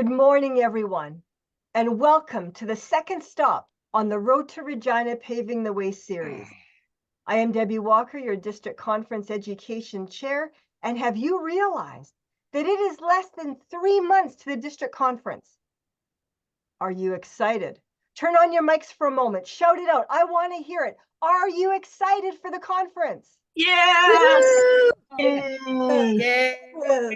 Good morning, everyone, and welcome to the second stop on the Road to Regina Paving the Way series. I am Debbie Walker, your District Conference Education Chair, and have you realized that it is less than 3 months to the District Conference? Are you excited? Turn on your mics for a moment. Shout it out. I want to hear it. Are you excited for the conference? Yes! Yay! Yay!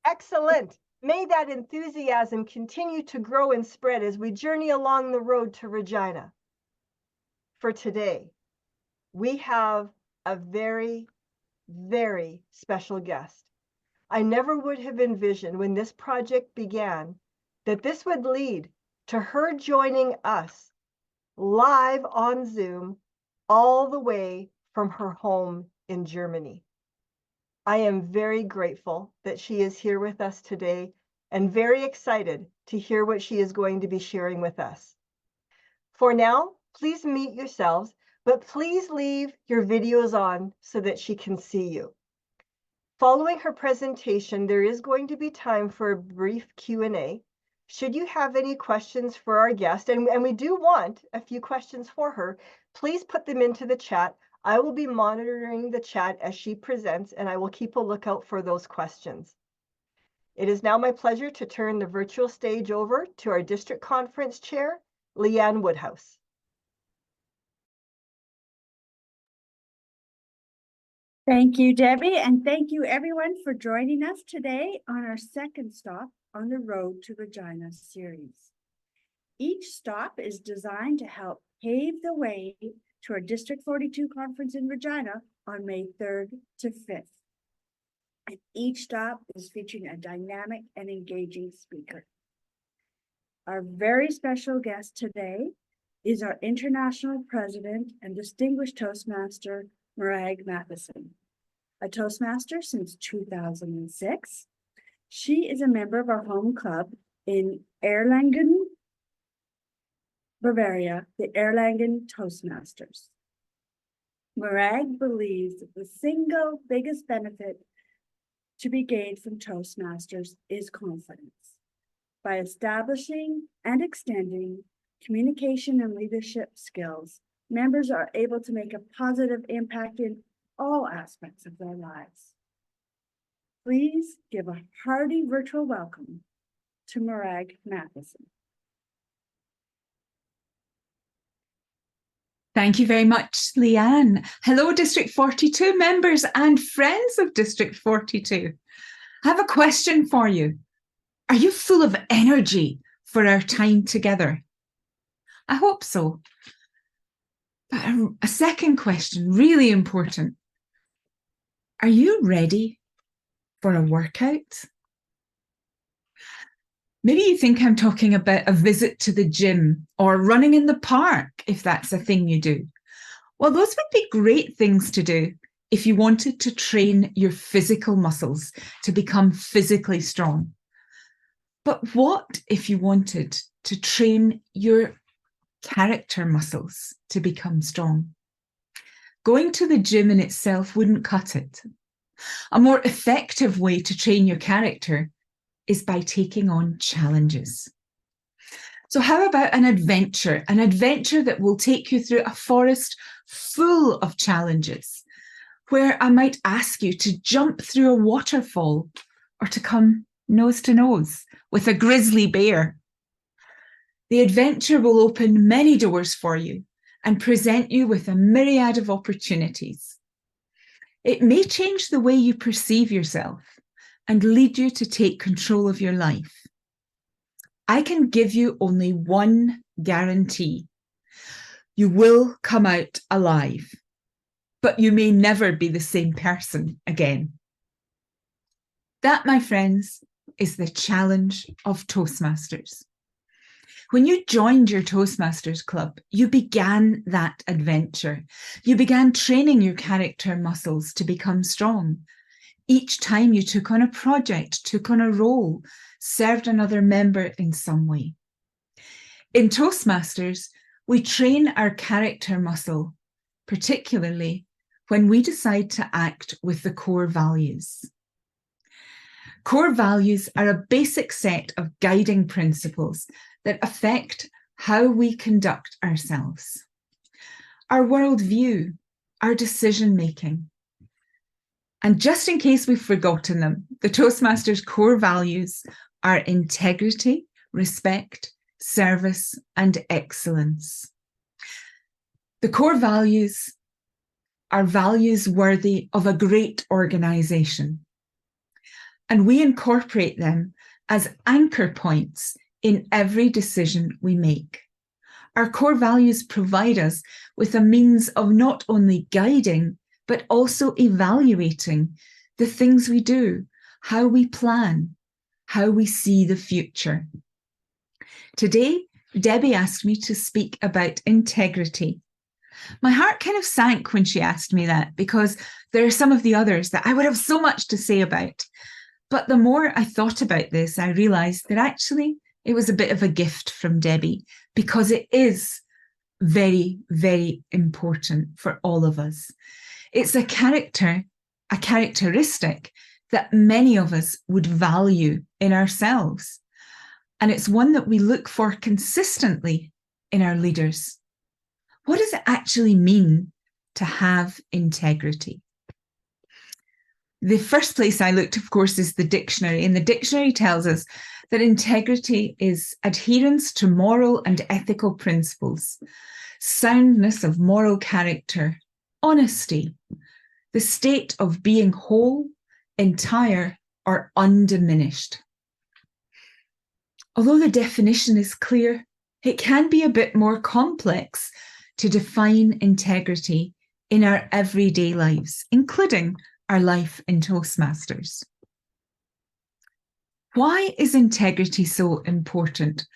Excellent. May that enthusiasm continue to grow and spread as we journey along the road to Regina. For today, we have a very, very special guest. I never would have envisioned when this project began that this would lead to her joining us live on Zoom all the way from her home in Germany. I am very grateful that she is here with us today and very excited to hear what she is going to be sharing with us. For now, please mute yourselves, but please leave your videos on so that she can see you. Following her presentation, there is going to be time for a brief Q&A. Should you have any questions for our guest, and we do want a few questions for her, please put them into the chat. I will be monitoring the chat as she presents, and I will keep a lookout for those questions. It is now my pleasure to turn the virtual stage over to our District Conference Chair, Leanne Woodhouse. Thank you, Debbie, and thank you everyone for joining us today on our second stop on the Road to Regina series. Each stop is designed to help pave the way to our District 42 conference in Regina on May 3rd to 5th. And each stop is featuring a dynamic and engaging speaker. Our very special guest today is our International President and Distinguished Toastmaster, Morag Mathieson. A Toastmaster since 2006, she is a member of our home club in Erlangen, Bavaria, the Erlangen Toastmasters. Morag believes that the single biggest benefit to be gained from Toastmasters is confidence. By establishing and extending communication and leadership skills, members are able to make a positive impact in all aspects of their lives. Please give a hearty virtual welcome to Morag Mathieson. Thank you very much, Leanne. Hello, District 42 members and friends of District 42. I have a question for you. Are you full of energy for our time together? I hope so. But a second question, really important. Are you ready for a workout? Maybe you think I'm talking about a visit to the gym or running in the park, if that's a thing you do. Well, those would be great things to do if you wanted to train your physical muscles to become physically strong. But what if you wanted to train your character muscles to become strong? Going to the gym in itself wouldn't cut it. A more effective way to train your character is by taking on challenges. So how about an adventure that will take you through a forest full of challenges, where I might ask you to jump through a waterfall or to come nose to nose with a grizzly bear. The adventure will open many doors for you and present you with a myriad of opportunities. It may change the way you perceive yourself and lead you to take control of your life. I can give you only one guarantee. You will come out alive, but you may never be the same person again. That, my friends, is the challenge of Toastmasters. When you joined your Toastmasters club, you began that adventure. You began training your character muscles to become strong. Each time you took on a project, took on a role, served another member in some way. In Toastmasters, we train our character muscle, particularly when we decide to act with the core values. Core values are a basic set of guiding principles that affect how we conduct ourselves, our worldview, our decision-making. And just in case we've forgotten them, the Toastmasters core values are integrity, respect, service, and excellence. The core values are values worthy of a great organisation, and we incorporate them as anchor points in every decision we make. Our core values provide us with a means of not only guiding, but also evaluating the things we do, how we plan, how we see the future. Today, Debbie asked me to speak about integrity. My heart kind of sank when she asked me that, because there are some of the others that I would have so much to say about. But the more I thought about this, I realised that actually it was a bit of a gift from Debbie, because it is very, very important for all of us. It's a characteristic that many of us would value in ourselves. And it's one that we look for consistently in our leaders. What does it actually mean to have integrity? The first place I looked, of course, is the dictionary. And the dictionary tells us that integrity is adherence to moral and ethical principles, soundness of moral character, honesty, the state of being whole, entire, or undiminished. Although the definition is clear, it can be a bit more complex to define integrity in our everyday lives, including our life in Toastmasters. Why is integrity so important?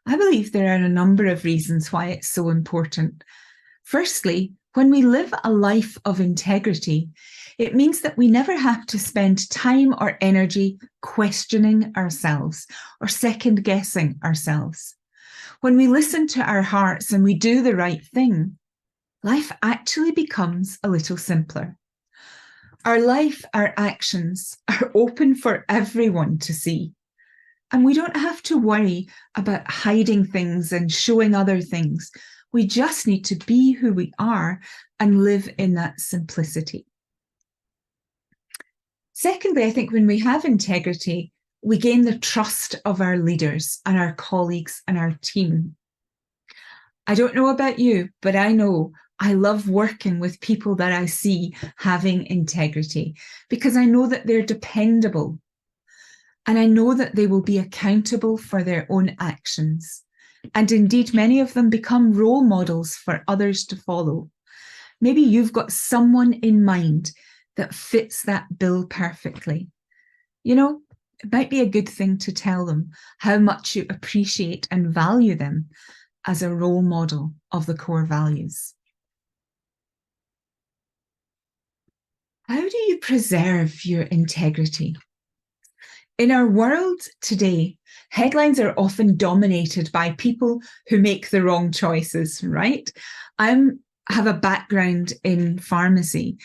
I believe there are a number of reasons why it's so important. Firstly, when we live a life of integrity, it means that we never have to spend time or energy questioning ourselves or second-guessing ourselves. When we listen to our hearts and we do the right thing, life actually becomes a little simpler. Our life, our actions are open for everyone to see. And we don't have to worry about hiding things and showing other things. We just need to be who we are and live in that simplicity. Secondly, I think when we have integrity, we gain the trust of our leaders and our colleagues and our team. I don't know about you, but I know I love working with people that I see having integrity, because I know that they're dependable. And I know that they will be accountable for their own actions. And indeed, many of them become role models for others to follow. Maybe you've got someone in mind that fits that bill perfectly. You know, it might be a good thing to tell them how much you appreciate and value them as a role model of the core values. How do you preserve your integrity? In our world today, headlines are often dominated by people who make the wrong choices, right? I have a background in pharmacy,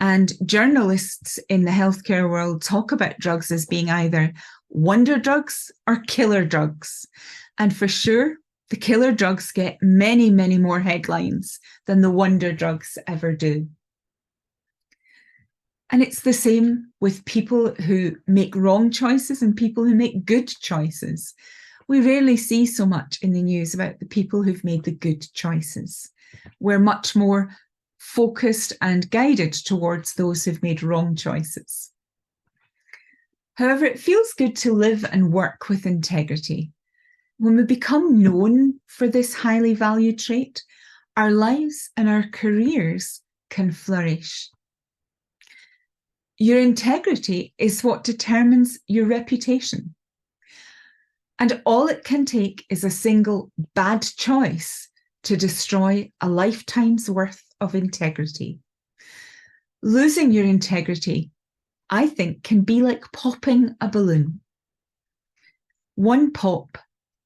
and journalists in the healthcare world talk about drugs as being either wonder drugs or killer drugs. And for sure, the killer drugs get many, many more headlines than the wonder drugs ever do. And it's the same with people who make wrong choices and people who make good choices. We rarely see so much in the news about the people who've made the good choices. We're much more focused and guided towards those who've made wrong choices. However, it feels good to live and work with integrity. When we become known for this highly valued trait, our lives and our careers can flourish. Your integrity is what determines your reputation. And all it can take is a single bad choice to destroy a lifetime's worth of integrity. Losing your integrity, I think, can be like popping a balloon. One pop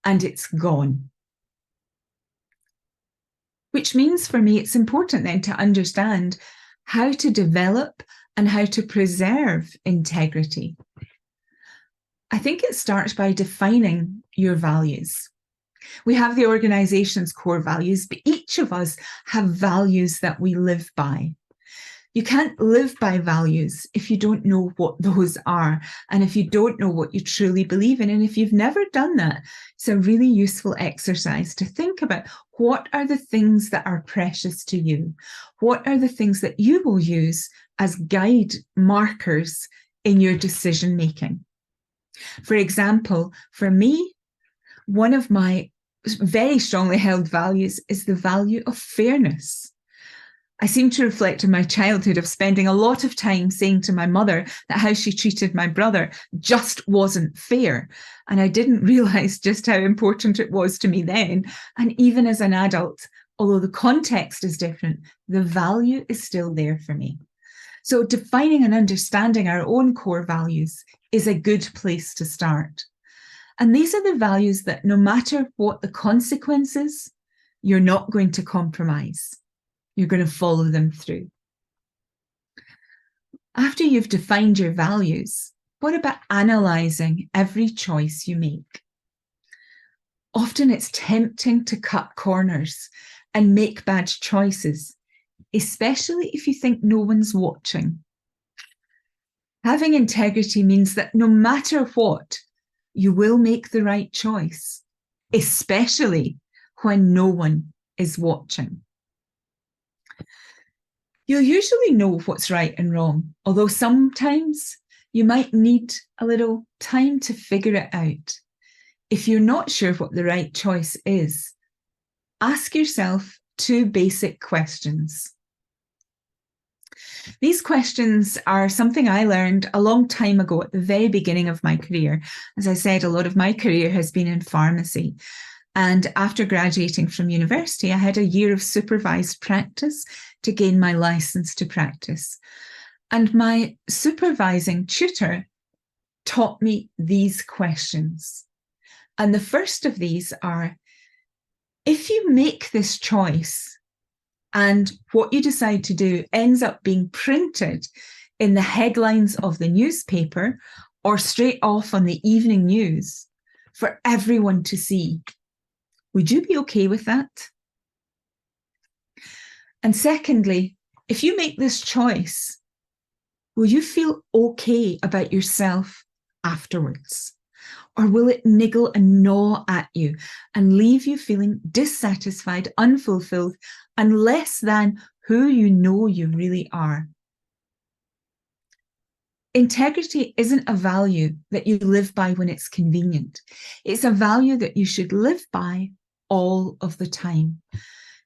and it's gone. Which means for me, it's important then to understand how to develop and how to preserve integrity. I think it starts by defining your values. We have the organization's core values, but each of us have values that we live by. You can't live by values if you don't know what those are, and if you don't know what you truly believe in. And if you've never done that, it's a really useful exercise to think about what are the things that are precious to you? What are the things that you will use as guide markers in your decision making? For example, for me, one of my very strongly held values is the value of fairness. I seem to reflect on my childhood of spending a lot of time saying to my mother that how she treated my brother just wasn't fair. And I didn't realize just how important it was to me then. And even as an adult, although the context is different, the value is still there for me. So defining and understanding our own core values is a good place to start. And these are the values that no matter what the consequences, you're not going to compromise. You're going to follow them through. After you've defined your values, what about analysing every choice you make? Often it's tempting to cut corners and make bad choices, especially if you think no one's watching. Having integrity means that no matter what, you will make the right choice, especially when no one is watching. You'll usually know what's right and wrong, although sometimes you might need a little time to figure it out. If you're not sure what the right choice is, ask yourself 2 basic questions. These questions are something I learned a long time ago at the very beginning of my career. As I said, a lot of my career has been in pharmacy. And after graduating from university, I had a year of supervised practice to gain my license to practice. And my supervising tutor taught me these questions. And the first of these are, if you make this choice and what you decide to do ends up being printed in the headlines of the newspaper or straight off on the evening news for everyone to see, would you be okay with that? And secondly, if you make this choice, will you feel okay about yourself afterwards? Or will it niggle and gnaw at you and leave you feeling dissatisfied, unfulfilled, and less than who you know you really are? Integrity isn't a value that you live by when it's convenient. It's a value that you should live by all of the time.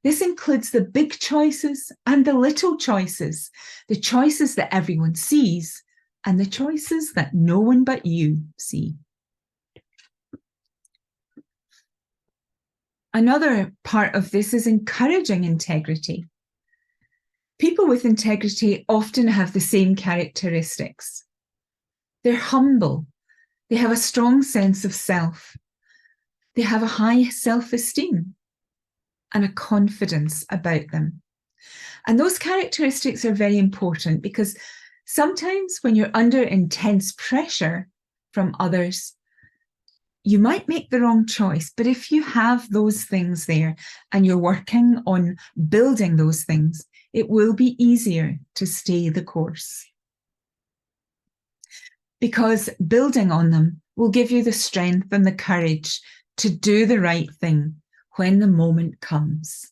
This includes the big choices and the little choices, the choices that everyone sees and the choices that no one but you see. Another part of this is encouraging integrity. People with integrity often have the same characteristics. They're humble. They have a strong sense of self. They have a high self-esteem and a confidence about them. And those characteristics are very important because sometimes when you're under intense pressure from others, you might make the wrong choice. But if you have those things there and you're working on building those things, it will be easier to stay the course. Because building on them will give you the strength and the courage to do the right thing when the moment comes.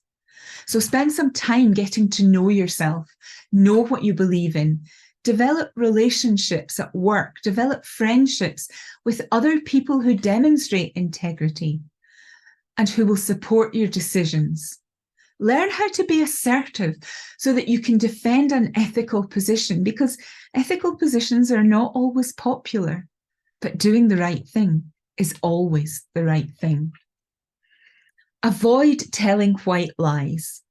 So spend some time getting to know yourself, know what you believe in, develop relationships at work, develop friendships with other people who demonstrate integrity and who will support your decisions. Learn how to be assertive so that you can defend an ethical position, because ethical positions are not always popular, but doing the right thing is always the right thing. Avoid telling white lies.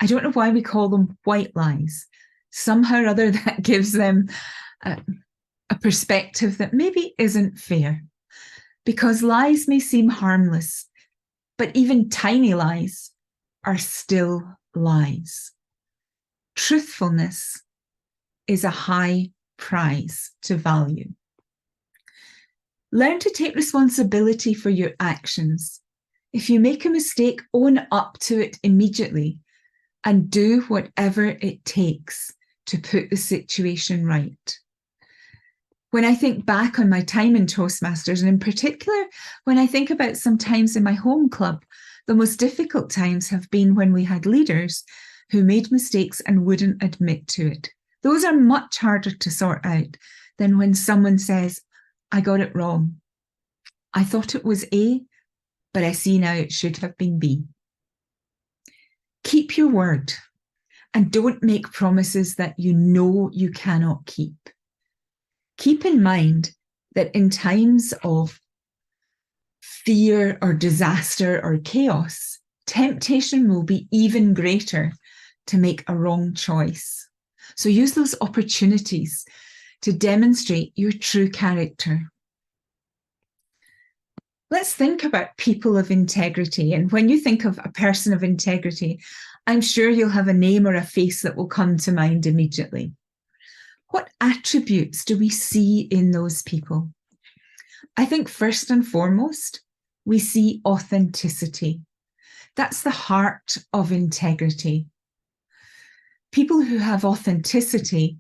I don't know why we call them white lies. Somehow or other that gives them a perspective that maybe isn't fair, because lies may seem harmless, but even tiny lies are still lies. Truthfulness is a high prize to value. Learn to take responsibility for your actions. If you make a mistake, own up to it immediately and do whatever it takes to put the situation right. When I think back on my time in Toastmasters, and in particular, when I think about some times in my home club, the most difficult times have been when we had leaders who made mistakes and wouldn't admit to it. Those are much harder to sort out than when someone says, I got it wrong. I thought it was A, but I see now it should have been B. Keep your word and don't make promises that you know you cannot keep. Keep in mind that in times of fear or disaster or chaos, temptation will be even greater to make a wrong choice. So use those opportunities to demonstrate your true character. Let's think about people of integrity. And when you think of a person of integrity, I'm sure you'll have a name or a face that will come to mind immediately. What attributes do we see in those people? I think first and foremost, we see authenticity. That's the heart of integrity. People who have authenticity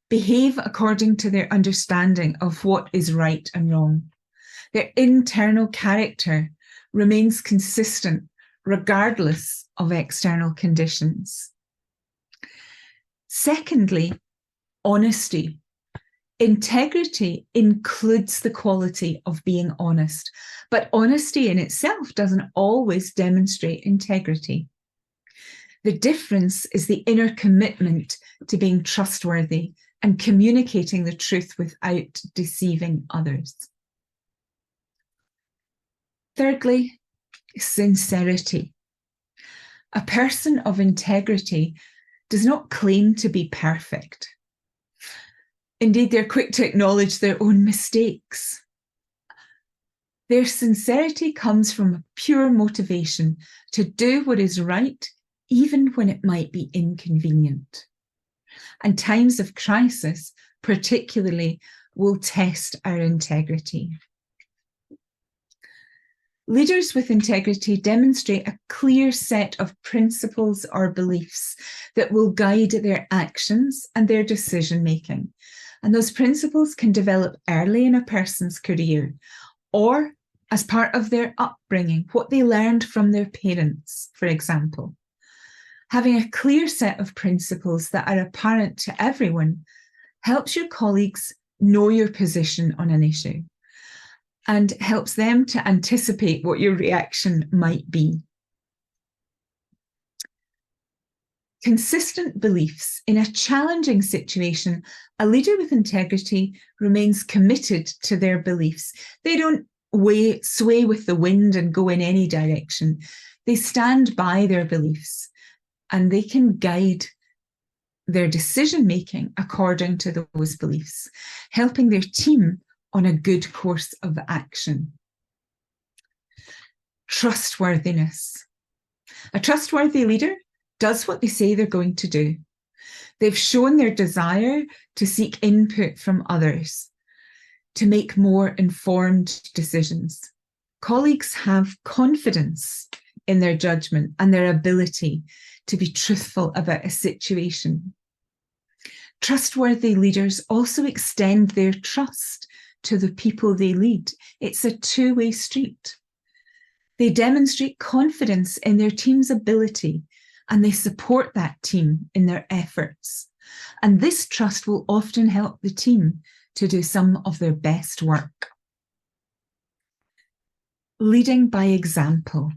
behave according to their understanding of what is right and wrong. Their internal character remains consistent regardless of external conditions. Secondly, honesty. Integrity includes the quality of being honest, but honesty in itself doesn't always demonstrate integrity. The difference is the inner commitment to being trustworthy and communicating the truth without deceiving others. Thirdly, sincerity. A person of integrity does not claim to be perfect. Indeed, they're quick to acknowledge their own mistakes. Their sincerity comes from a pure motivation to do what is right, even when it might be inconvenient. And times of crisis, particularly, will test our integrity. Leaders with integrity demonstrate a clear set of principles or beliefs that will guide their actions and their decision-making. And those principles can develop early in a person's career or as part of their upbringing, what they learned from their parents, for example. Having a clear set of principles that are apparent to everyone helps your colleagues know your position on an issue and helps them to anticipate what your reaction might be. Consistent beliefs. In a challenging situation, a leader with integrity remains committed to their beliefs. They don't sway with the wind and go in any direction. They stand by their beliefs and they can guide their decision-making according to those beliefs, helping their team on a good course of action. Trustworthiness. A trustworthy leader does what they say they're going to do. They've shown their desire to seek input from others to make more informed decisions. Colleagues have confidence in their judgment and their ability to be truthful about a situation. Trustworthy leaders also extend their trust to the people they lead. It's a two-way street. They demonstrate confidence in their team's ability and they support that team in their efforts. And this trust will often help the team to do some of their best work. Leading by example.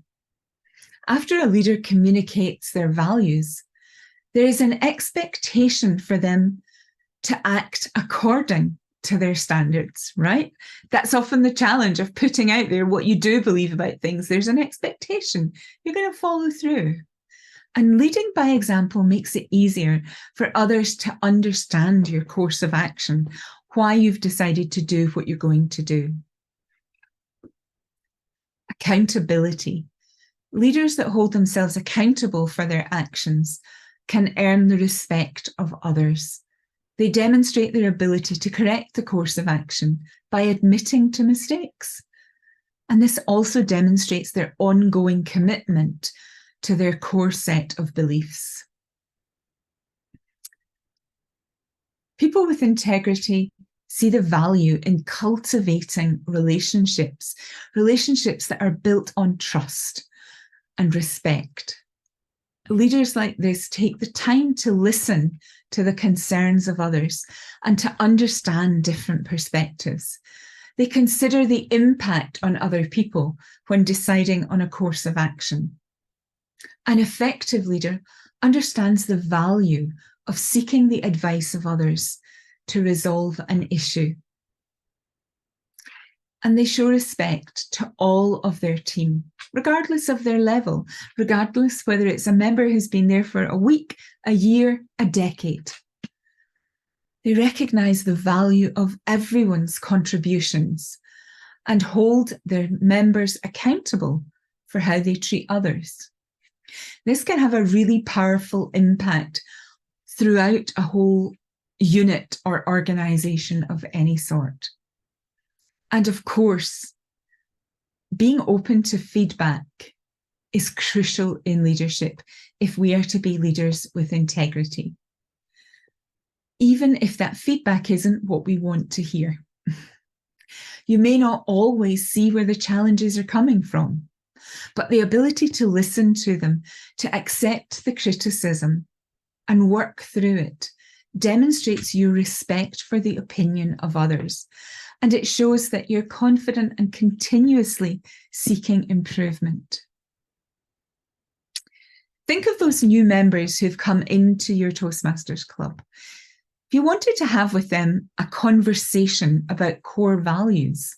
After a leader communicates their values, there is an expectation for them to act according to their standards, right? That's often the challenge of putting out there what you do believe about things. There's an expectation. You're going to follow through. And leading by example makes it easier for others to understand your course of action, why you've decided to do what you're going to do. Accountability. Leaders that hold themselves accountable for their actions can earn the respect of others. They demonstrate their ability to correct the course of action by admitting to mistakes. And this also demonstrates their ongoing commitment to their core set of beliefs. People with integrity see the value in cultivating relationships that are built on trust and respect. Leaders like this take the time to listen to the concerns of others and to understand different perspectives. They consider the impact on other people when deciding on a course of action. An effective leader understands the value of seeking the advice of others to resolve an issue. And they show respect to all of their team, regardless of their level, regardless whether it's a member who's been there for a week, a year, a decade. They recognise the value of everyone's contributions and hold their members accountable for how they treat others. This can have a really powerful impact throughout a whole unit or organisation of any sort. And of course, being open to feedback is crucial in leadership if we are to be leaders with integrity, even if that feedback isn't what we want to hear. You may not always see where the challenges are coming from, but the ability to listen to them, to accept the criticism and work through it demonstrates your respect for the opinion of others. And it shows that you're confident and continuously seeking improvement. Think of those new members who've come into your Toastmasters club. If you wanted to have with them a conversation about core values,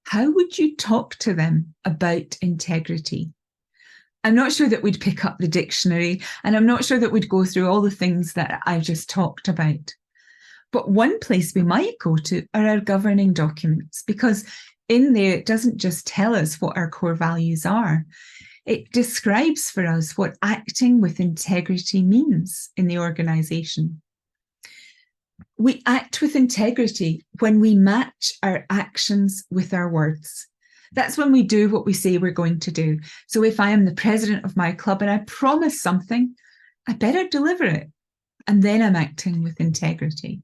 how would you talk to them about integrity? I'm not sure that we'd pick up the dictionary, and I'm not sure that we'd go through all the things that I've just talked about. But one place we might go to are our governing documents, because in there it doesn't just tell us what our core values are. It describes for us what acting with integrity means in the organisation. We act with integrity when we match our actions with our words. That's when we do what we say we're going to do. So if I am the president of my club and I promise something, I better deliver it. And then I'm acting with integrity.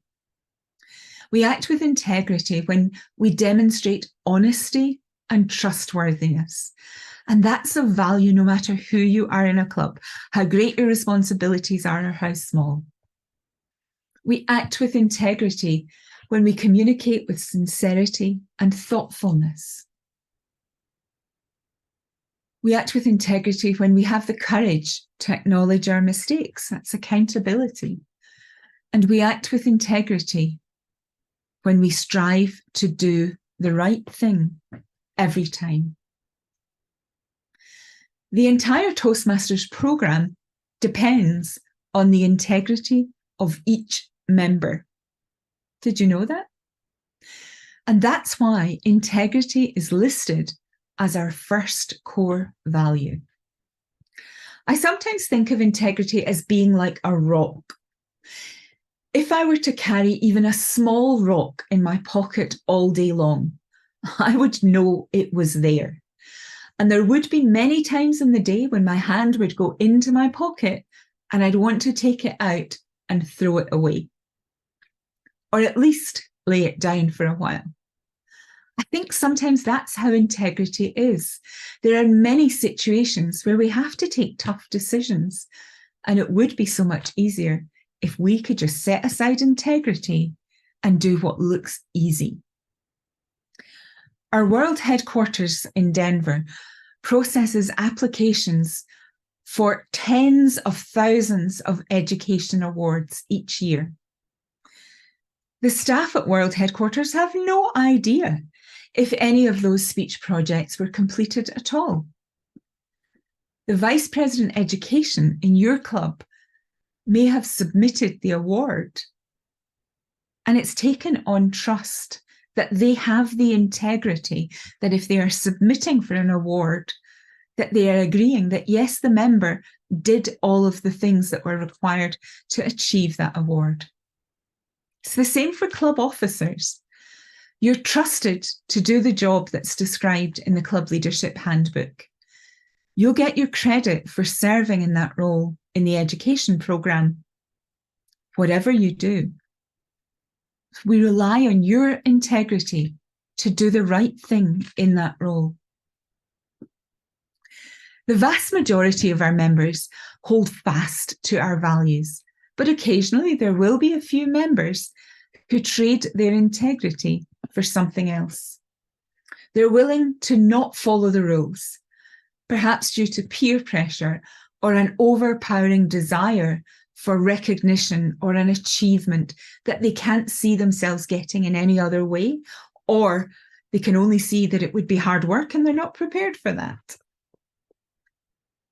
We act with integrity when we demonstrate honesty and trustworthiness. And that's of value no matter who you are in a club, how great your responsibilities are or how small. We act with integrity when we communicate with sincerity and thoughtfulness. We act with integrity when we have the courage to acknowledge our mistakes. That's accountability. And we act with integrity when we strive to do the right thing every time. The entire Toastmasters program depends on the integrity of each member. Did you know that? And that's why integrity is listed as our first core value. I sometimes think of integrity as being like a rock. If I were to carry even a small rock in my pocket all day long, I would know it was there. And there would be many times in the day when my hand would go into my pocket and I'd want to take it out and throw it away. Or at least lay it down for a while. I think sometimes that's how integrity is. There are many situations where we have to take tough decisions, and it would be so much easier if we could just set aside integrity and do what looks easy. Our world headquarters in Denver processes applications for tens of thousands of education awards each year. The staff at World Headquarters have no idea if any of those speech projects were completed at all. The Vice President Education in your club may have submitted the award, and it's taken on trust that they have the integrity that if they are submitting for an award, that they are agreeing that yes, the member did all of the things that were required to achieve that award. It's the same for club officers. You're trusted to do the job that's described in the Club Leadership Handbook. You'll get your credit for serving in that role in the education programme. Whatever you do, we rely on your integrity to do the right thing in that role. The vast majority of our members hold fast to our values, but occasionally there will be a few members who trade their integrity for something else. They're willing to not follow the rules, perhaps due to peer pressure or an overpowering desire for recognition or an achievement that they can't see themselves getting in any other way, or they can only see that it would be hard work and they're not prepared for that.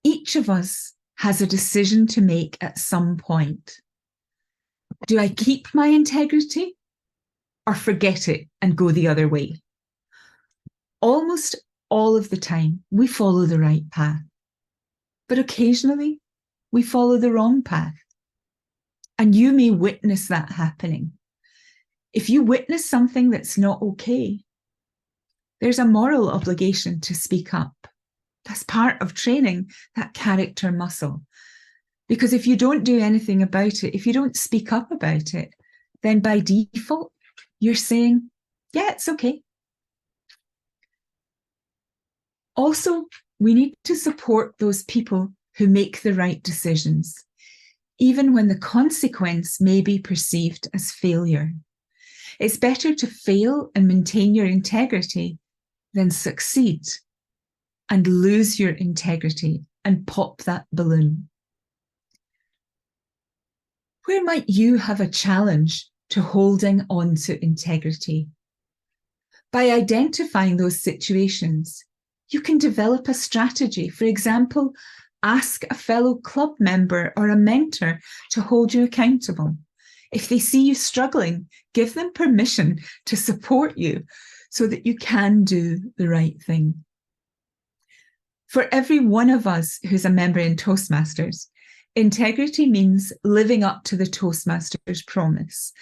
Each of us has a decision to make at some point. Do I keep my integrity or forget it and go the other way? Almost all of the time, we follow the right path, but occasionally we follow the wrong path. And you may witness that happening. If you witness something that's not okay, there's a moral obligation to speak up. That's part of training that character muscle. Because if you don't do anything about it, if you don't speak up about it, then by default, you're saying, yeah, it's okay. Also, we need to support those people who make the right decisions, even when the consequence may be perceived as failure. It's better to fail and maintain your integrity than succeed and lose your integrity and pop that balloon. Where might you have a challenge to holding on to integrity? By identifying those situations, you can develop a strategy. For example, ask a fellow club member or a mentor to hold you accountable. If they see you struggling, give them permission to support you so that you can do the right thing. For every one of us who's a member in Toastmasters, integrity means living up to the Toastmasters promise.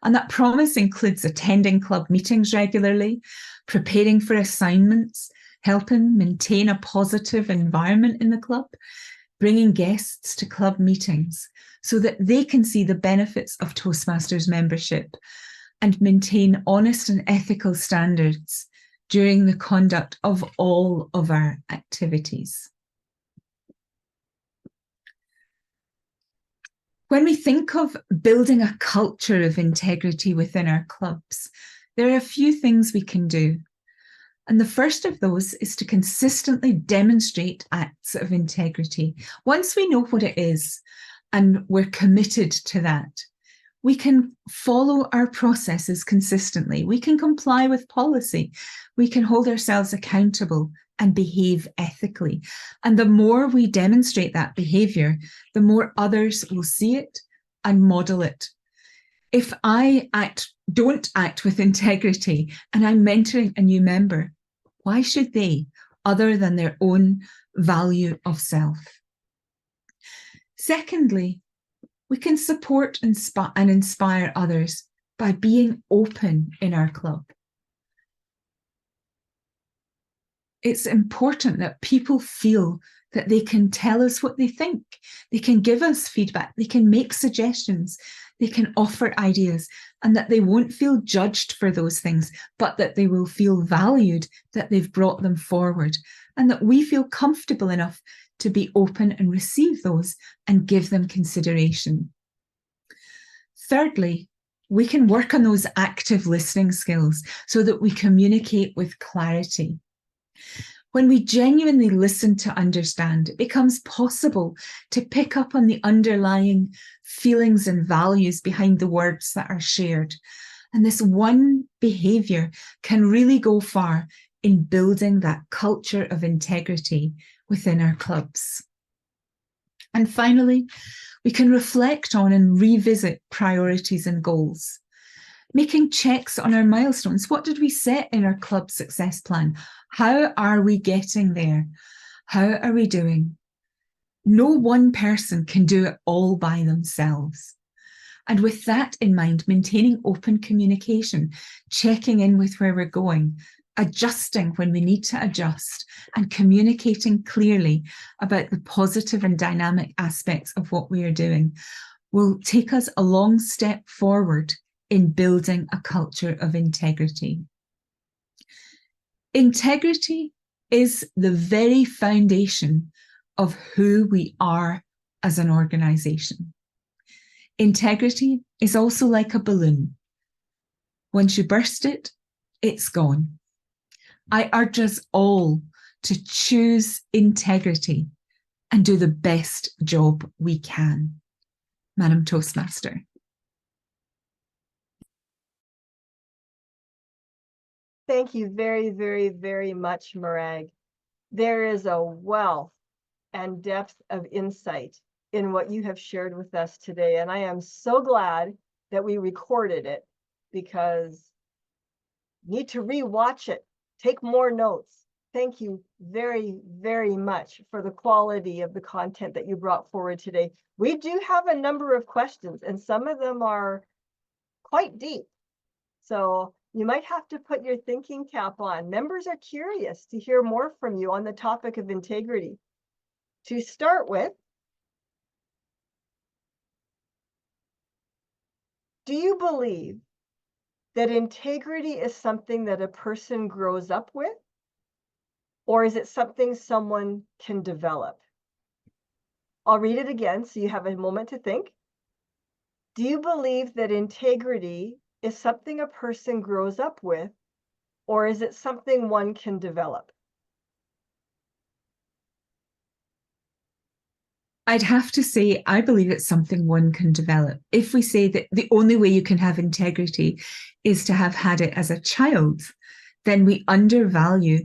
And that promise includes attending club meetings regularly, preparing for assignments, helping maintain a positive environment in the club, bringing guests to club meetings so that they can see the benefits of Toastmasters membership and maintain honest and ethical standards during the conduct of all of our activities. When we think of building a culture of integrity within our clubs, there are a few things we can do. And the first of those is to consistently demonstrate acts of integrity. Once we know what it is and we're committed to that, we can follow our processes consistently. We can comply with policy. We can hold ourselves accountable and behave ethically. And the more we demonstrate that behavior, the more others will see it and model it. If I don't act with integrity and I'm mentoring a new member, why should they, other than their own value of self? Secondly, we can support and inspire others by being open in our club. It's important that people feel that they can tell us what they think. They can give us feedback. They can make suggestions. They can offer ideas, and that they won't feel judged for those things, but that they will feel valued, that they've brought them forward, and that we feel comfortable enough to be open and receive those and give them consideration. Thirdly, we can work on those active listening skills so that we communicate with clarity. When we genuinely listen to understand, it becomes possible to pick up on the underlying feelings and values behind the words that are shared. And this one behaviour can really go far in building that culture of integrity within our clubs. And finally, we can reflect on and revisit priorities and goals. Making checks on our milestones. What did we set in our club success plan? How are we getting there? How are we doing? No one person can do it all by themselves. And with that in mind, maintaining open communication, checking in with where we're going, adjusting when we need to adjust, and communicating clearly about the positive and dynamic aspects of what we are doing will take us a long step forward in building a culture of integrity. Integrity is the very foundation of who we are as an organization. Integrity is also like a balloon. Once you burst it, it's gone. I urge us all to choose integrity and do the best job we can. Madam Toastmaster. Thank you very, very, very much, Morag. There is a wealth and depth of insight in what you have shared with us today. And I am so glad that we recorded it, because you need to rewatch it, take more notes. Thank you very, very much for the quality of the content that you brought forward today. We do have a number of questions, and some of them are quite deep. So you might have to put your thinking cap on. Members are curious to hear more from you on the topic of integrity. To start with, do you believe that integrity is something that a person grows up with? Or is it something someone can develop? I'll read it again so you have a moment to think. Do you believe that integrity is something a person grows up with, or is it something one can develop? I'd have to say, I believe it's something one can develop. If we say that the only way you can have integrity is to have had it as a child, then we undervalue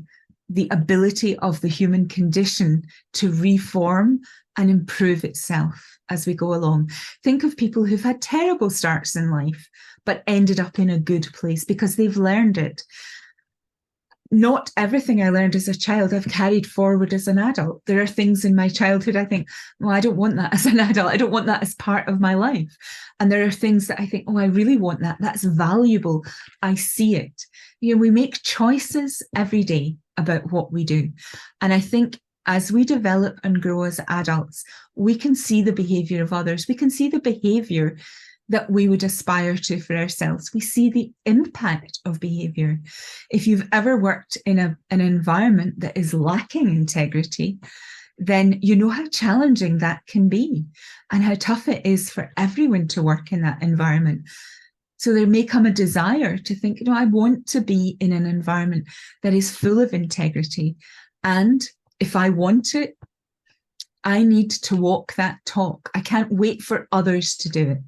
the ability of the human condition to reform and improve itself as we go along. Think of people who've had terrible starts in life, but ended up in a good place because they've learned it. Not everything I learned as a child I've carried forward as an adult. There are things in my childhood I think, well, I don't want that as an adult. I don't want that as part of my life. And there are things that I think, oh, I really want that. That's valuable. I see it. You know, we make choices every day about what we do. And I think as we develop and grow as adults, we can see the behavior of others. We can see the behavior that we would aspire to for ourselves. We see the impact of behavior. If you've ever worked in an environment that is lacking integrity, then you know how challenging that can be and how tough it is for everyone to work in that environment. So there may come a desire to think, you know, I want to be in an environment that is full of integrity. And if I want it, I need to walk that talk. I can't wait for others to do it.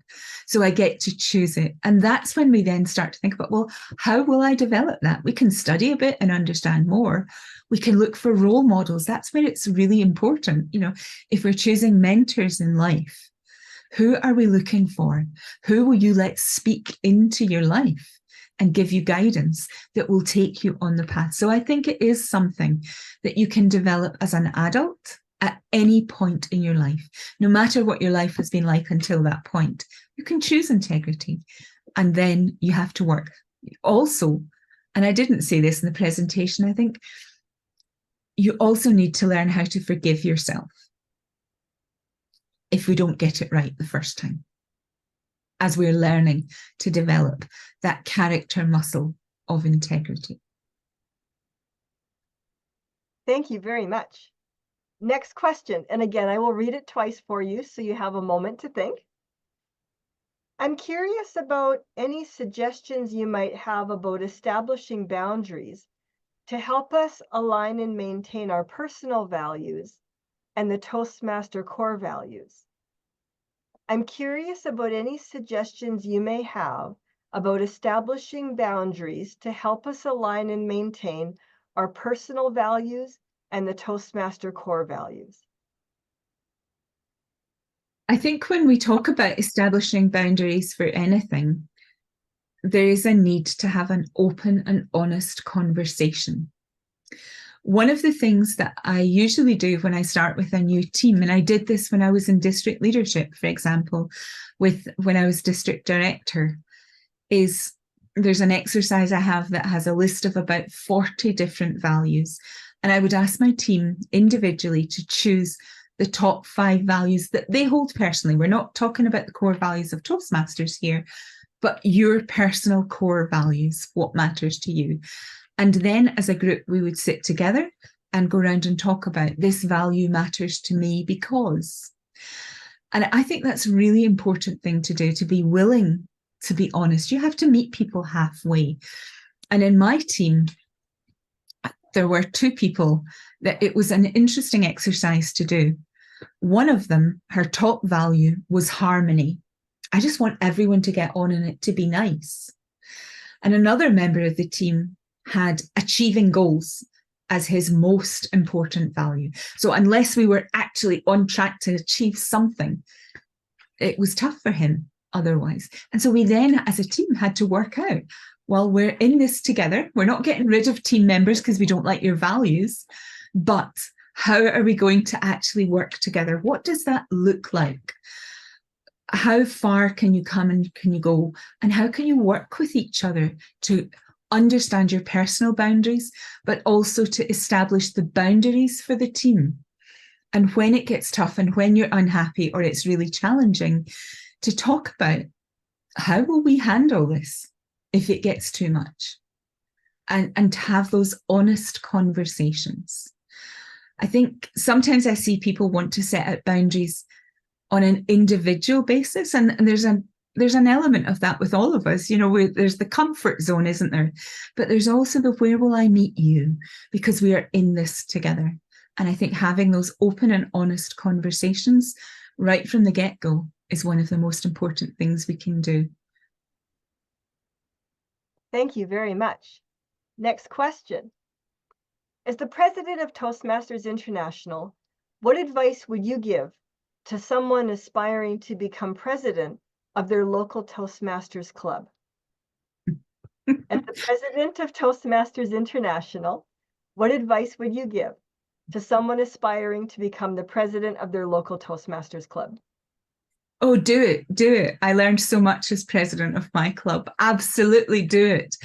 So I get to choose it. And that's when we then start to think about, well, how will I develop that? We can study a bit and understand more. We can look for role models. That's where it's really important. You know, if we're choosing mentors in life, who are we looking for? Who will you let speak into your life and give you guidance that will take you on the path? So I think it is something that you can develop as an adult at any point in your life, no matter what your life has been like until that point. You can choose integrity, and then you have to work. Also, and I didn't say this in the presentation, I think you also need to learn how to forgive yourself if we don't get it right the first time, as we're learning to develop that character muscle of integrity. Thank you very much. Next question, and again, I will read it twice for you so you have a moment to think. I'm curious about any suggestions you might have about establishing boundaries to help us align and maintain our personal values and the Toastmaster core values. I'm curious about any suggestions you may have about establishing boundaries to help us align and maintain our personal values and the Toastmaster core values. I think when we talk about establishing boundaries for anything, there is a need to have an open and honest conversation. One of the things that I usually do when I start with a new team, and I did this when I was in district leadership, for example, when I was district director, is there's an exercise I have that has a list of about 40 different values. And I would ask my team individually to choose the top 5 values that they hold personally. We're not talking about the core values of Toastmasters here, but your personal core values, what matters to you. And then as a group, we would sit together and go around and talk about this value matters to me because. And I think that's a really important thing to do, to be willing to be honest. You have to meet people halfway. And in my team, there were 2 people that it was an interesting exercise to do. One of them, her top value was harmony. I just want everyone to get on and it to be nice. And another member of the team had achieving goals as his most important value. So unless we were actually on track to achieve something, it was tough for him otherwise. And so we then, as a team, had to work out, well, we're in this together. We're not getting rid of team members because we don't like your values, but how are we going to actually work together? What does that look like? How far can you come and can you go? And how can you work with each other to understand your personal boundaries, but also to establish the boundaries for the team? And when it gets tough and when you're unhappy or it's really challenging, to talk about how will we handle this if it gets too much? And to have those honest conversations. I think sometimes I see people want to set out boundaries on an individual basis, and there's an element of that with all of us. You know, there's the comfort zone, isn't there? But there's also the where will I meet you, because we are in this together. And I think having those open and honest conversations right from the get-go is one of the most important things we can do. Thank you very much. Next question. As the president of Toastmasters International, what advice would you give to someone aspiring to become president of their local Toastmasters club? As the president of Toastmasters International, what advice would you give to someone aspiring to become the president of their local Toastmasters club? Oh, do it. I learned so much as president of my club. Absolutely do it.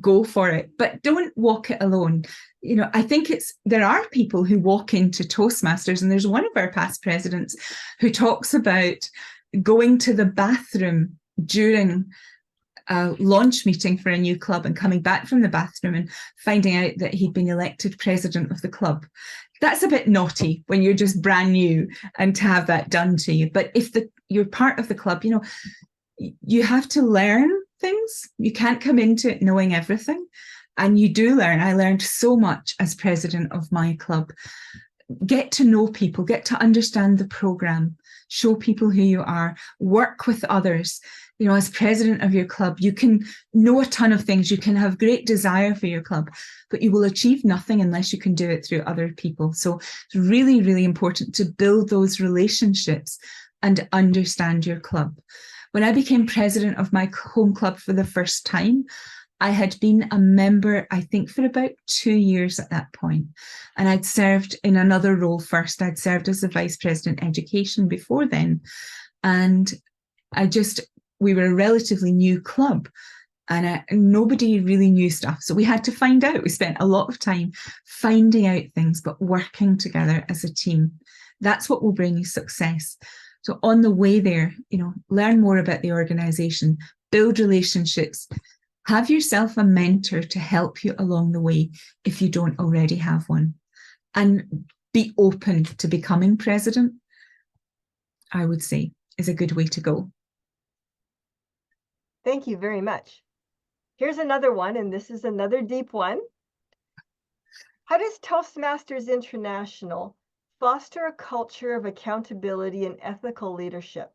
Go for it. But don't walk it alone. You know, I think there are people who walk into Toastmasters, and there's one of our past presidents who talks about going to the bathroom during a launch meeting for a new club and coming back from the bathroom and finding out that he'd been elected president of the club. That's a bit naughty when you're just brand new and to have that done to you. But if you're part of the club, you know, you have to learn things. You can't come into it knowing everything. And you do learn. I learned so much as president of my club. Get to know people, get to understand the program, show people who you are, work with others. You know, as president of your club, you can know a ton of things. You can have great desire for your club, but you will achieve nothing unless you can do it through other people. So it's really, really important to build those relationships and understand your club. When I became president of my home club for the first time, I had been a member, I think, for about 2 years at that point. And I'd served in another role first. I'd served as the Vice President Education before then. And we were a relatively new club, and nobody really knew stuff. So we had to find out. We spent a lot of time finding out things, but working together as a team. That's what will bring you success. So on the way there, you know, learn more about the organization, build relationships, have yourself a mentor to help you along the way if you don't already have one, and be open to becoming president, I would say, is a good way to go. Thank you very much. Here's another one, and this is another deep one. How does Toastmasters International foster a culture of accountability and ethical leadership,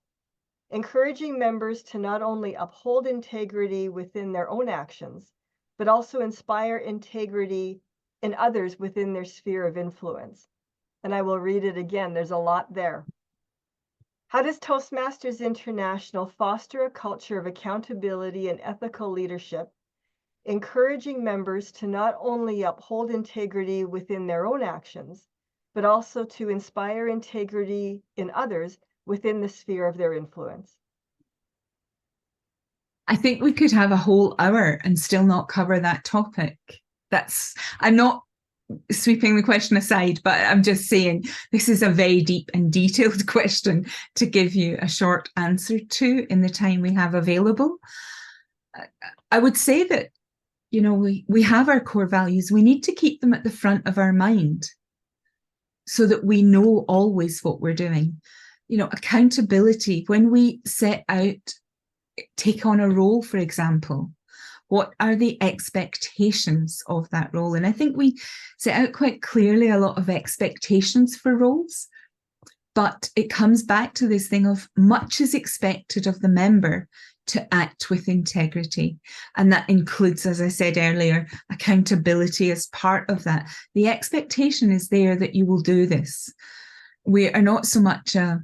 encouraging members to not only uphold integrity within their own actions, but also inspire integrity in others within their sphere of influence? And I will read it again. There's a lot there. How does Toastmasters International foster a culture of accountability and ethical leadership, encouraging members to not only uphold integrity within their own actions, but also to inspire integrity in others within the sphere of their influence. I think we could have a whole hour and still not cover that topic. I'm not sweeping the question aside, but I'm just saying this is a very deep and detailed question to give you a short answer to in the time we have available. I would say that, you know, we have our core values. We need to keep them at the front of our mind so that we know always what we're doing. You know, accountability, when we set out, take on a role, for example, what are the expectations of that role? And I think we set out quite clearly a lot of expectations for roles, but it comes back to this thing of much is expected of the member to act with integrity. And that includes, as I said earlier, accountability as part of that. The expectation is there that you will do this. We are not so much a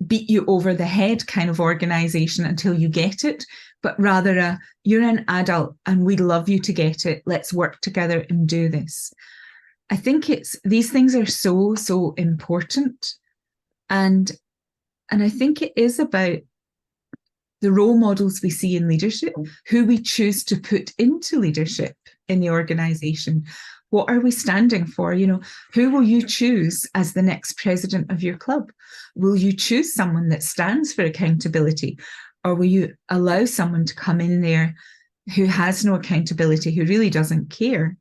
beat you over the head kind of organization until you get it, but rather you're an adult and we'd love you to get it. Let's work together and do this. I think these things are so, so important. And I think it is about the role models we see in leadership, who we choose to put into leadership in the organization. What are we standing for? You know, who will you choose as the next president of your club? Will you choose someone that stands for accountability? Or will you allow someone to come in there who has no accountability, who really doesn't care?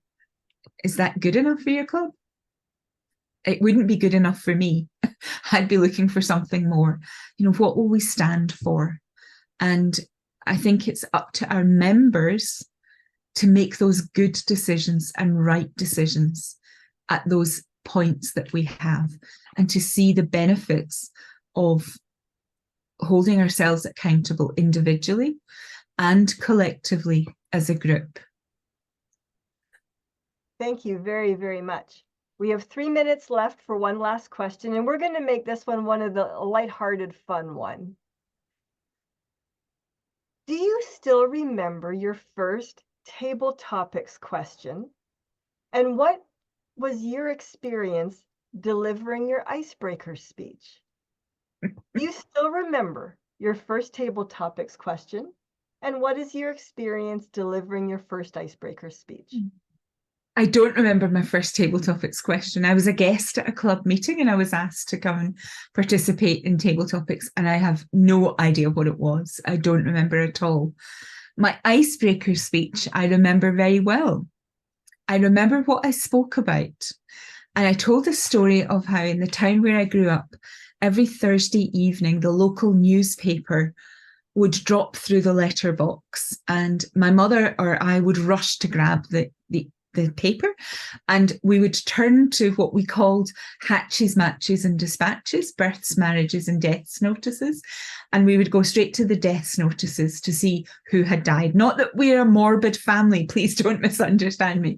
Is that good enough for your club? It wouldn't be good enough for me. I'd be looking for something more. You know, what will we stand for? And I think it's up to our members to make those good decisions and right decisions at those points that we have, and to see the benefits of holding ourselves accountable individually and collectively as a group. Thank you very, very much. We have 3 minutes left for one last question, and we're going to make this one of the lighthearted, fun one. Do you still remember your first table topics question? And what was your experience delivering your icebreaker speech? Do you still remember your first table topics question? And what is your experience delivering your first icebreaker speech? I don't remember my first table topics question. I was a guest at a club meeting and I was asked to come and participate in table topics, and I have no idea what it was. I don't remember at all. My icebreaker speech, I remember very well. I remember what I spoke about. And I told a story of how in the town where I grew up, every Thursday evening, the local newspaper would drop through the letterbox, and my mother or I would rush to grab the paper, and we would turn to what we called hatches, matches and dispatches, births, marriages and deaths notices, and we would go straight to the deaths notices to see who had died. Not that we're a morbid family, please don't misunderstand me,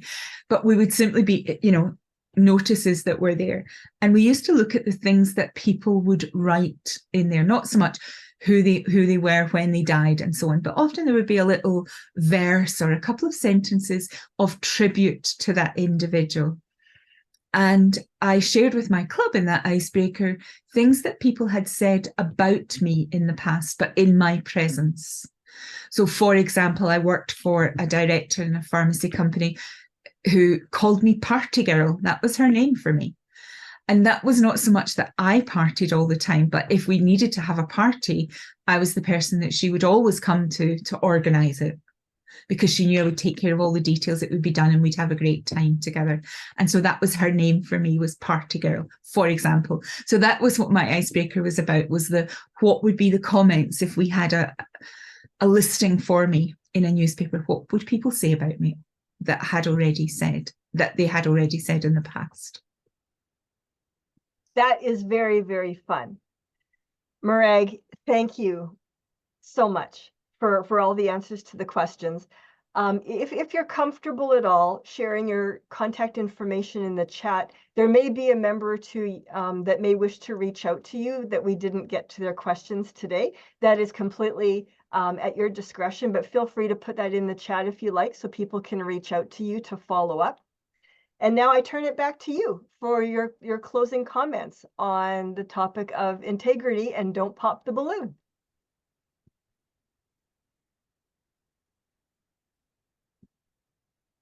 but we would simply be, you know, notices that were there. And we used to look at the things that people would write in there, not so much who they were when they died and so on, but often there would be a little verse or a couple of sentences of tribute to that individual. And I shared with my club in that icebreaker things that people had said about me in the past, but in my presence. So for example, I worked for a director in a pharmacy company who called me party girl. That was her name for me. And that was not so much that I partied all the time, but if we needed to have a party, I was the person that she would always come to organise it, because she knew I would take care of all the details, it would be done and we'd have a great time together. And so that was her name for me, was party girl, for example. So that was what my icebreaker was about, was what would be the comments if we had a listing for me in a newspaper. What would people say about me that they had already said in the past? That is very, very fun. Morag, thank you so much for all the answers to the questions. If you're comfortable at all sharing your contact information in the chat, there may be a member or two that may wish to reach out to you that we didn't get to their questions today. That is completely at your discretion, but feel free to put that in the chat if you like, so people can reach out to you to follow up. And now I turn it back to you for your closing comments on the topic of integrity and don't pop the balloon.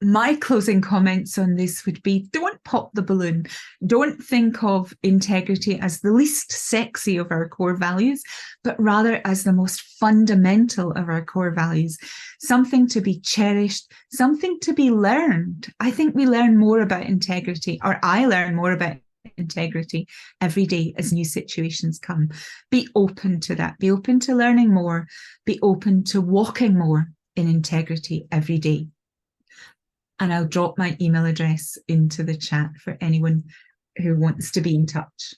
My closing comments on this would be, don't pop the balloon. Don't think of integrity as the least sexy of our core values, but rather as the most fundamental of our core values. Something to be cherished, something to be learned. I think we learn more about integrity, or I learn more about integrity every day as new situations come. Be open to that. Be open to learning more. Be open to walking more in integrity every day. And I'll drop my email address into the chat for anyone who wants to be in touch.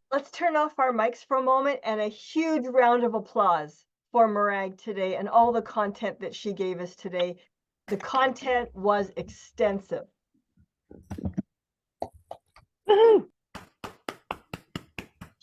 Let's turn off our mics for a moment, and a huge round of applause for Morag today and all the content that she gave us today. The content was extensive.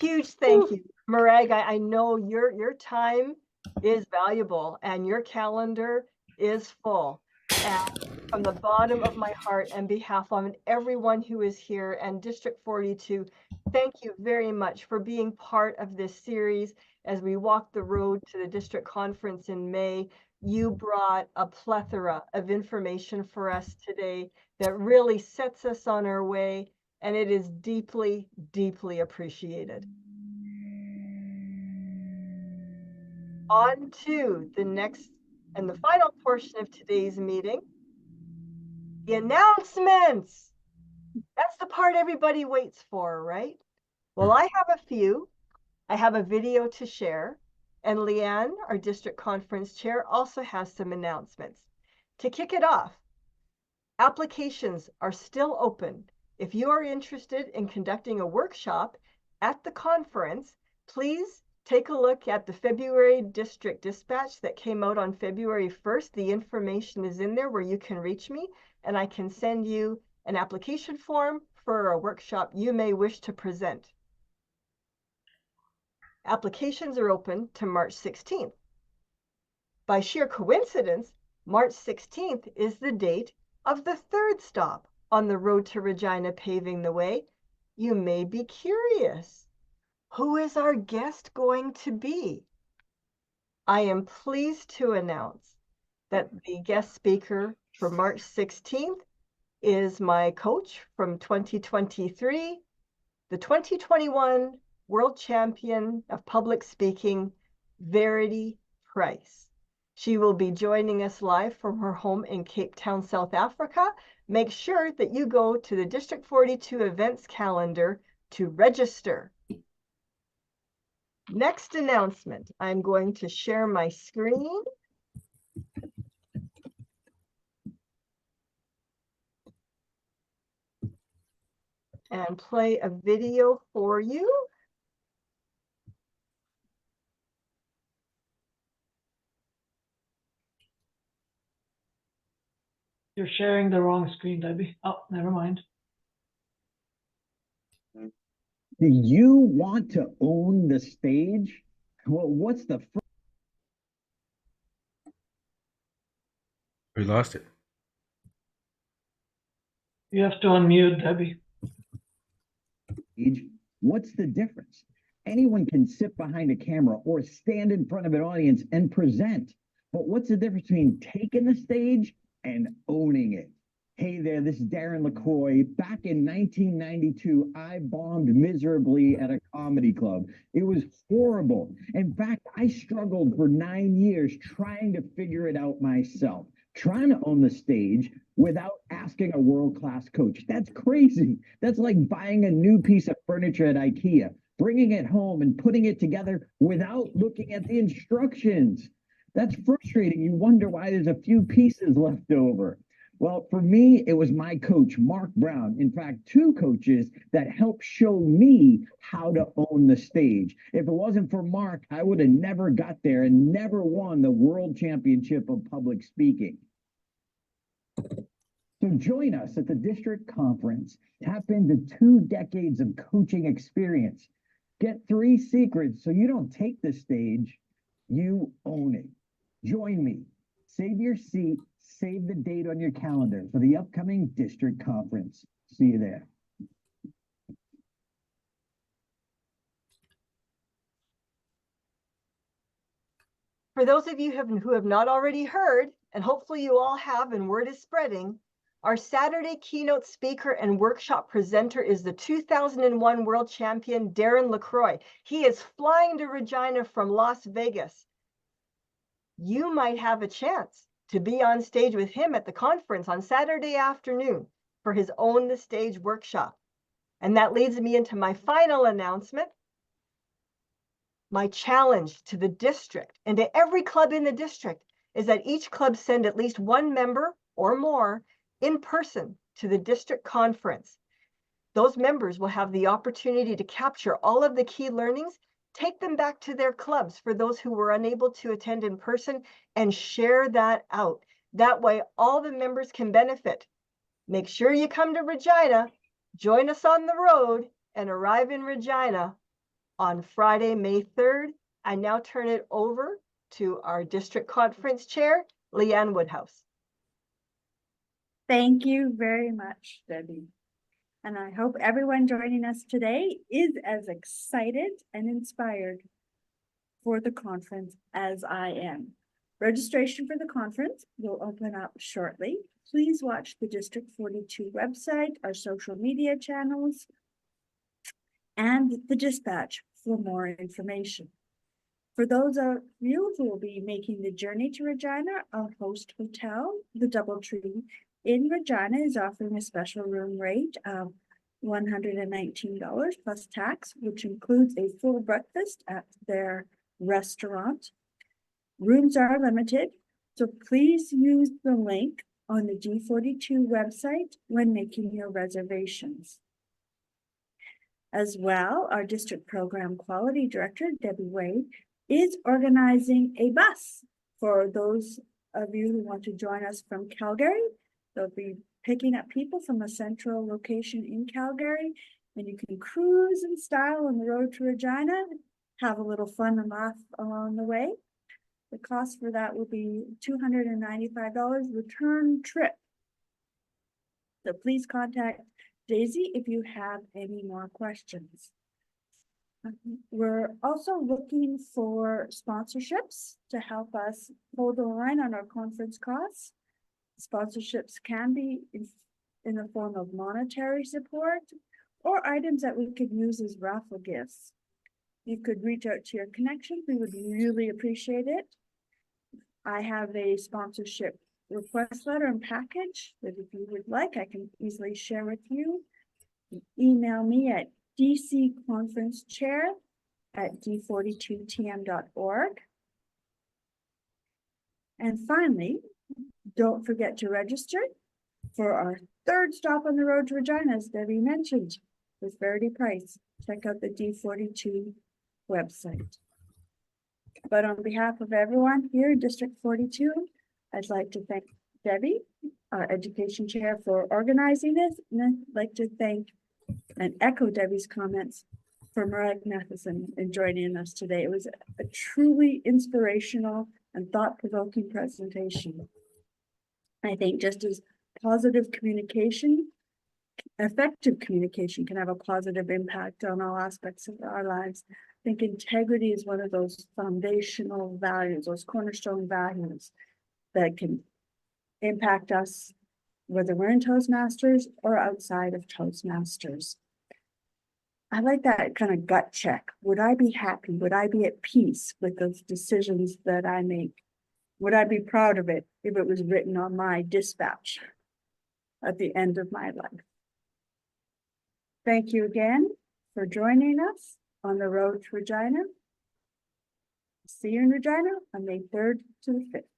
Huge thank you. Morag, I know your time is valuable and your calendar is full. And from the bottom of my heart and behalf of everyone who is here and District 42, thank you very much for being part of this series as we walk the road to the district conference in May. You brought a plethora of information for us today that really sets us on our way, and it is deeply, deeply appreciated. On to the next and the final portion of today's meeting, the announcements. That's the part everybody waits for, right? Well, I have a few. I have a video to share, and Leanne, our district conference chair, also has some announcements. To kick it off, applications are still open. If you are interested in conducting a workshop at the conference, please take a look at the February district dispatch that came out on February 1st. The information is in there where you can reach me, and I can send you an application form for a workshop you may wish to present. Applications are open to March 16th. By sheer coincidence, March 16th is the date of the third stop on the road to Regina Paving the Way. You may be curious. Who is our guest going to be? I am pleased to announce that the guest speaker for March 16th is my coach from 2023, the 2021 World Champion of Public Speaking, Verity Price. She will be joining us live from her home in Cape Town, South Africa. Make sure that you go to the District 42 events calendar to register. Next announcement, I'm going to share my screen. And play a video for you. You're sharing the wrong screen, Debbie. Oh, never mind. Do you want to own the stage? Well, what's the We lost it. You have to unmute, Debbie. stage? What's the difference? Anyone can sit behind a camera or stand in front of an audience and present. But what's the difference between taking the stage and owning it? Hey there, this is Darren LaCroix. Back in 1992, I bombed miserably at a comedy club. It was horrible. In fact, I struggled for 9 years trying to figure it out myself, trying to own the stage without asking a world-class coach. That's crazy. That's like buying a new piece of furniture at IKEA, bringing it home and putting it together without looking at the instructions. That's frustrating. You wonder why there's a few pieces left over. Well, for me, it was my coach, Mark Brown. In fact, two coaches that helped show me how to own the stage. If it wasn't for Mark, I would have never got there and never won the World Championship of Public Speaking. So join us at the district conference. Tap into 2 decades of coaching experience. Get 3 secrets so you don't take the stage, you own it. Join me. Save your seat. Save the date on your calendar for the upcoming district conference. See you there. For those of you who have not already heard, and hopefully you all have and word is spreading, our Saturday keynote speaker and workshop presenter is the 2001 world champion, Darren LaCroix. He is flying to Regina from Las Vegas. You might have a chance to be on stage with him at the conference on Saturday afternoon for his Own the Stage workshop. And that leads me into my final announcement. My challenge to the district and to every club in the district is that each club send at least one member or more in person to the district conference. Those members will have the opportunity to capture all of the key learnings, take them back to their clubs for those who were unable to attend in person, and share that out. That way, all the members can benefit. Make sure you come to Regina, join us on the road, and arrive in Regina on Friday, May 3rd. I now turn it over to our district conference chair, Leanne Woodhouse. Thank you very much, Debbie. And I hope everyone joining us today is as excited and inspired for the conference as I am. Registration for the conference will open up shortly. Please watch the District 42 website, our social media channels, and the dispatch for more information. For those of you who will be making the journey to Regina, our host hotel, the Doubletree in Regina, is offering a special room rate of $119 plus tax, which includes a full breakfast at their restaurant. Rooms are limited, so please use the link on the D42 website when making your reservations. As well, our district program quality director, Debbie Wade, is organizing a bus for those of you who want to join us from Calgary. They'll be picking up people from a central location in Calgary, and you can cruise in style on the road to Regina, have a little fun and laugh along the way. The cost for that will be $295 return trip. So please contact Daisy if you have any more questions. We're also looking for sponsorships to help us hold the line on our conference costs. Sponsorships can be in the form of monetary support or items that we could use as raffle gifts. You could reach out to your connections. We would really appreciate it. I have a sponsorship request letter and package that if you would like, I can easily share with you. Email me at dcconferencechair@d42tm.org. And finally, don't forget to register for our third stop on the road to Regina, as Debbie mentioned, with Verity Price. Check out the D42 website. But on behalf of everyone here in District 42, I'd like to thank Debbie, our education chair, for organizing this. And I'd like to thank and echo Debbie's comments for Morag Mathieson in joining us today. It was a truly inspirational and thought-provoking presentation. I think just as positive communication, effective communication can have a positive impact on all aspects of our lives. I think integrity is one of those foundational values, those cornerstone values that can impact us, whether we're in Toastmasters or outside of Toastmasters. I like that kind of gut check. Would I be happy? Would I be at peace with those decisions that I make? Would I be proud of it if it was written on my dispatch at the end of my life? Thank you again for joining us on the road to Regina. See you in Regina on May 3rd to the 5th.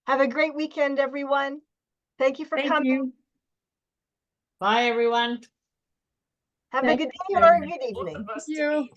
Have a great weekend, everyone. Thank you for Thank coming. you. Bye, everyone. Have a Thank good day you. or a good evening. Thank you.